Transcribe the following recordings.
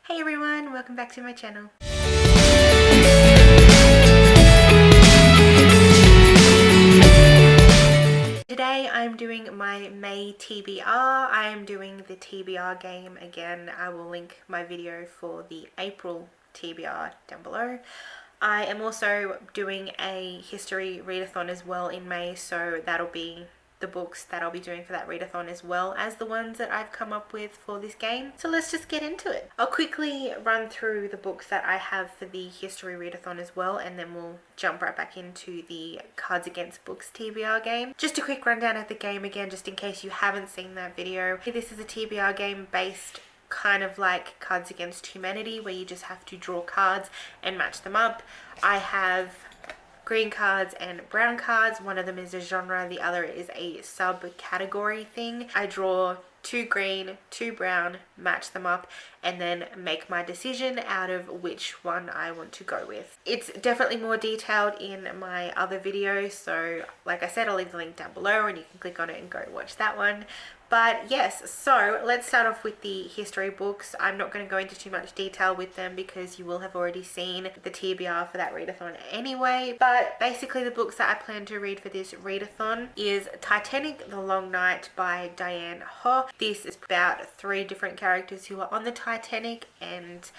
Hey everyone, welcome back to my channel. Today I'm doing my May TBR. I am doing the TBR game again. I will link my video for the April TBR down below. I am also doing a history readathon as well in May, so that'll be the books that I'll be doing for that readathon as well as the ones that I've come up with for this game. So let's just get into it. I'll quickly run through the books that I have for the history readathon as well, and then we'll jump right back into the Cards Against Books TBR game. Just a quick rundown of the game again, just in case you haven't seen that video. This is a TBR game based kind of like Cards Against Humanity, where you just have to draw cards and match them up. I have green cards and brown cards. One of them is a genre, the other is a subcategory thing. I draw 2 green, 2 brown, match them up, and then make my decision out of which one I want to go with. It's definitely more detailed in my other videos, so like I said, I'll leave the link down below and you can click on it and go watch that one. But yes, so let's start off with the history books. I'm not going to go into too much detail with them because you will have already seen the TBR for that readathon anyway. But basically the books that I plan to read for this readathon is Titanic, The Long Night by Diane Ho. This is about 3 different characters who are on the Titanic and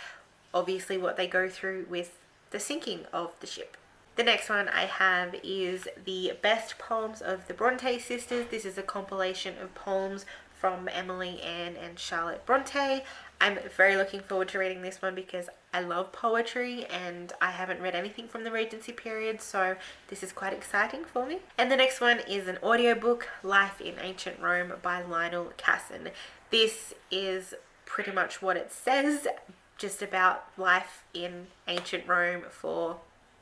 obviously what they go through with the sinking of the ship. The next one I have is the Best Poems of the Bronte Sisters. This is a compilation of poems from Emily, Anne and Charlotte Bronte. I'm very looking forward to reading this one because I love poetry and I haven't read anything from the Regency period, so this is quite exciting for me. And the next one is an audiobook, Life in Ancient Rome by Lionel Casson. This is pretty much what it says, just about life in ancient Rome for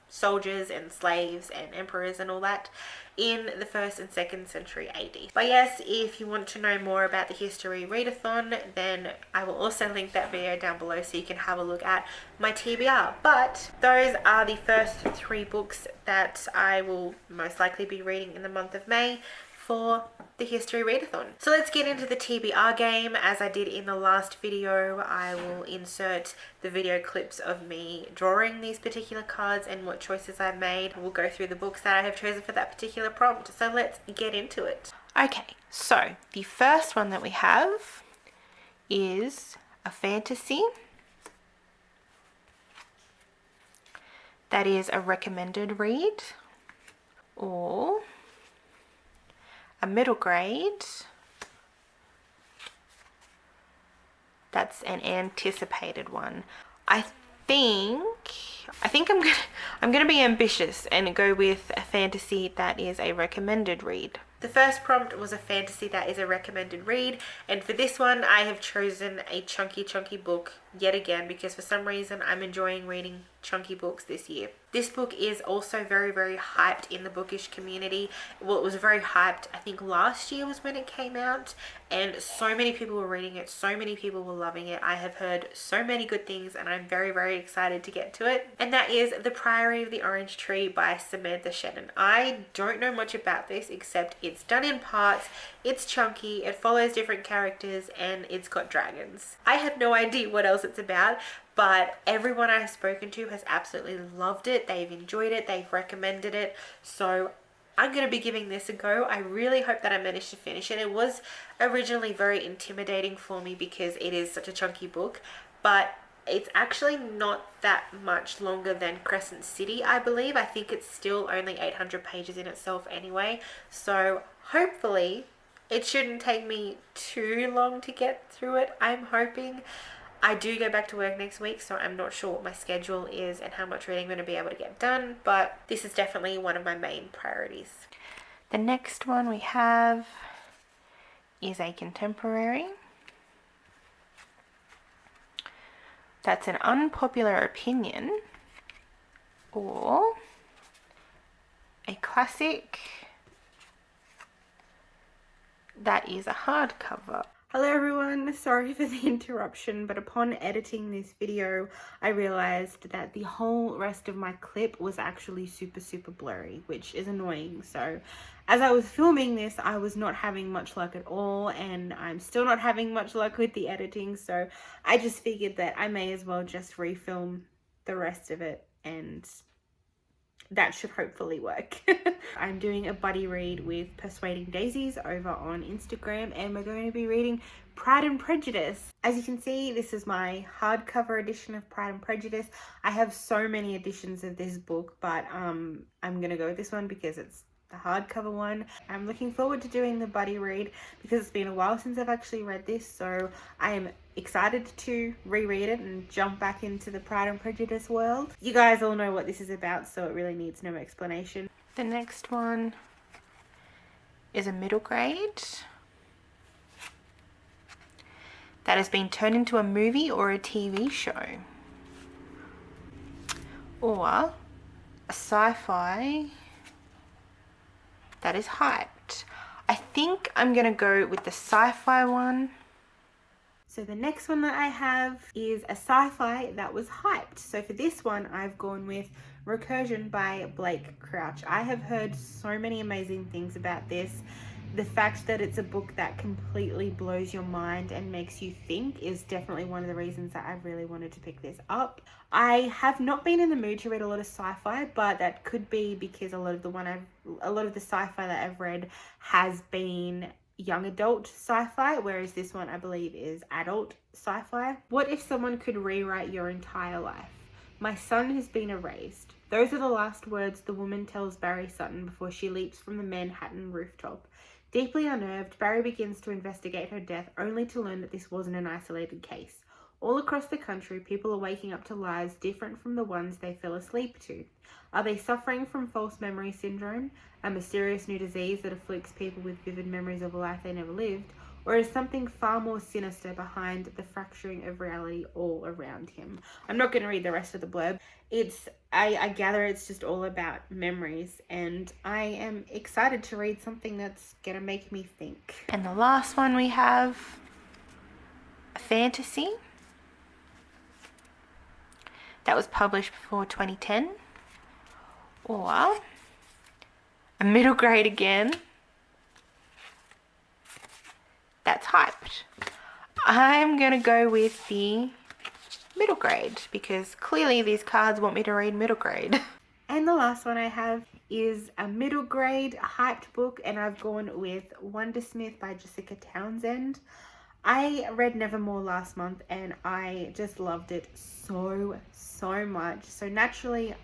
soldiers and slaves and emperors and all that in the 1st and 2nd century AD. But yes, if you want to know more about the history readathon, then I will also link that video down below so you can have a look at my TBR. But those are the first 3 books that I will most likely be reading in the month of May for the history readathon. So let's get into the TBR game. As I did in the last video, I will insert the video clips of me drawing these particular cards and what choices I've made. We'll go through the books that I have chosen for that particular prompt. So let's get into it. Okay, so the first one that we have is a fantasy that is a recommended read, or a middle grade that's an anticipated one. I think I'm gonna be ambitious and go with a fantasy that is a recommended read. The first prompt was a fantasy that is a recommended read, and for this one I have chosen a chunky book yet again because for some reason I'm enjoying reading chunky books this year. This book is also very hyped in the bookish community. Well, it was very hyped, I think last year was when it came out, and so many people were reading it, so many people were loving it. I have heard so many good things and I'm very excited to get to it. And that is The Priory of the Orange Tree by Samantha Shannon. I don't know much about this except it's done in parts, it's chunky, it follows different characters, and it's got dragons. I have no idea what else it's about, but everyone I've spoken to has absolutely loved it. They've enjoyed it, they've recommended it, so I'm going to be giving this a go. I really hope that I manage to finish it. It was originally very intimidating for me because it is such a chunky book, but it's actually not that much longer than Crescent City, I believe. I think it's still only 800 pages in itself anyway, so hopefully it shouldn't take me too long to get through it. I'm hoping. I do go back to work next week, so I'm not sure what my schedule is and how much reading I'm going to be able to get done, but this is definitely one of my main priorities. The next one we have is a contemporary. That's an unpopular opinion, or a classic that is a hardcover. Hello everyone, sorry for the interruption, but upon editing this video, I realized that the whole rest of my clip was actually super blurry, which is annoying. So as I was filming this, I was not having much luck at all, and I'm still not having much luck with the editing, so I just figured that I may as well just refilm the rest of it, and that should hopefully work. I'm doing a buddy read with Persuading Daisies over on Instagram, and we're going to be reading Pride and Prejudice. As you can see, this is my hardcover edition of Pride and Prejudice. I have so many editions of this book, but I'm gonna go with this one because it's the hardcover one. I'm looking forward to doing the buddy read because it's been a while since I've actually read this, so I am excited to reread it and jump back into the Pride and Prejudice world. You guys all know what this is about, so it really needs no explanation. The next one is a middle grade that has been turned into a movie or a TV show, or a sci-fi that is hyped. I think I'm gonna go with the sci-fi one. So the next one that I have is a sci-fi that was hyped. So for this one, I've gone with Recursion by Blake Crouch. I have heard so many amazing things about this. The fact that it's a book that completely blows your mind and makes you think is definitely one of the reasons that I really wanted to pick this up. I have not been in the mood to read a lot of sci-fi, but that could be because a lot of the sci-fi that I've read has been young adult sci-fi, whereas this one I believe is adult sci-fi. What if someone could rewrite your entire life? My son has been erased. Those are the last words the woman tells Barry Sutton before she leaps from the Manhattan rooftop. Deeply unnerved, Barry begins to investigate her death, only to learn that this wasn't an isolated case. All across the country, people are waking up to lives different from the ones they fell asleep to. Are they suffering from false memory syndrome, a mysterious new disease that afflicts people with vivid memories of a life they never lived, or is something far more sinister behind the fracturing of reality all around him? I'm not going to read the rest of the blurb. I gather it's just all about memories, and I am excited to read something that's going to make me think. And the last one we have, a fantasy that was published before 2010, or a middle grade again that's hyped. I'm gonna go with the middle grade because clearly these cards want me to read middle grade. And the last one I have is a middle grade hyped book, and I've gone with Wondersmith by Jessica Townsend. I read Nevermore last month and I just loved it so much. So naturally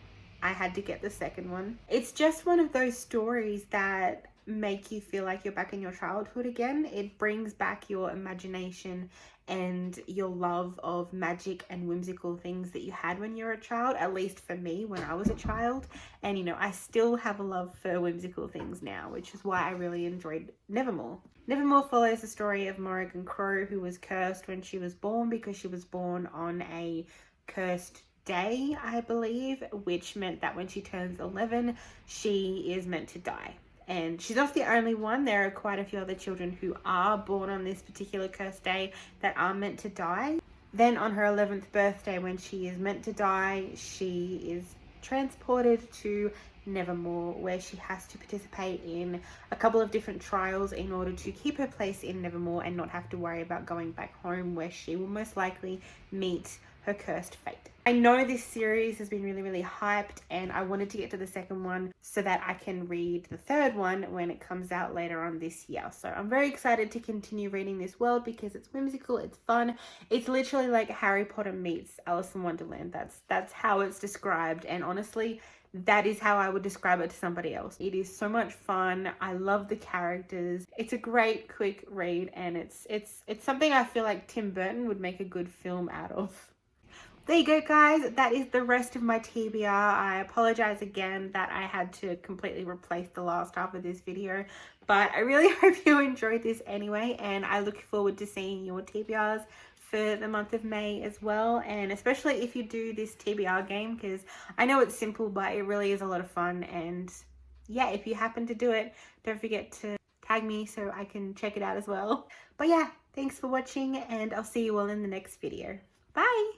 I had to get the second one. It's just one of those stories that make you feel like you're back in your childhood again. It brings back your imagination and your love of magic and whimsical things that you had when you were a child, at least for me when I was a child. And you know, I still have a love for whimsical things now, which is why I really enjoyed Nevermore. Nevermore follows the story of Morrigan Crow, who was cursed when she was born because she was born on a cursed day, I believe, which meant that when she turns 11, she is meant to die. And she's not the only one. There are quite a few other children who are born on this particular cursed day that are meant to die. Then on her 11th birthday, when she is meant to die, she is transported to Nevermore, where she has to participate in a couple of different trials in order to keep her place in Nevermore and not have to worry about going back home, where she will most likely meet her cursed fate. I know this series has been really hyped, and I wanted to get to the second one so that I can read the third one when it comes out later on this year. So I'm very excited to continue reading this world because it's whimsical, it's fun. It's literally like Harry Potter meets Alice in Wonderland. That's how it's described, and honestly, that is how I would describe it to somebody else. It is so much fun. I love the characters. It's a great quick read, and it's something I feel like Tim Burton would make a good film out of. There you go, guys. That is the rest of my TBR. I apologize again that I had to completely replace the last half of this video, but I really hope you enjoyed this anyway, and I look forward to seeing your TBRs for the month of May as well, and especially if you do this TBR game, because I know it's simple, but it really is a lot of fun. And yeah, if you happen to do it, don't forget to tag me so I can check it out as well. But yeah, thanks for watching, and I'll see you all in the next video. Bye!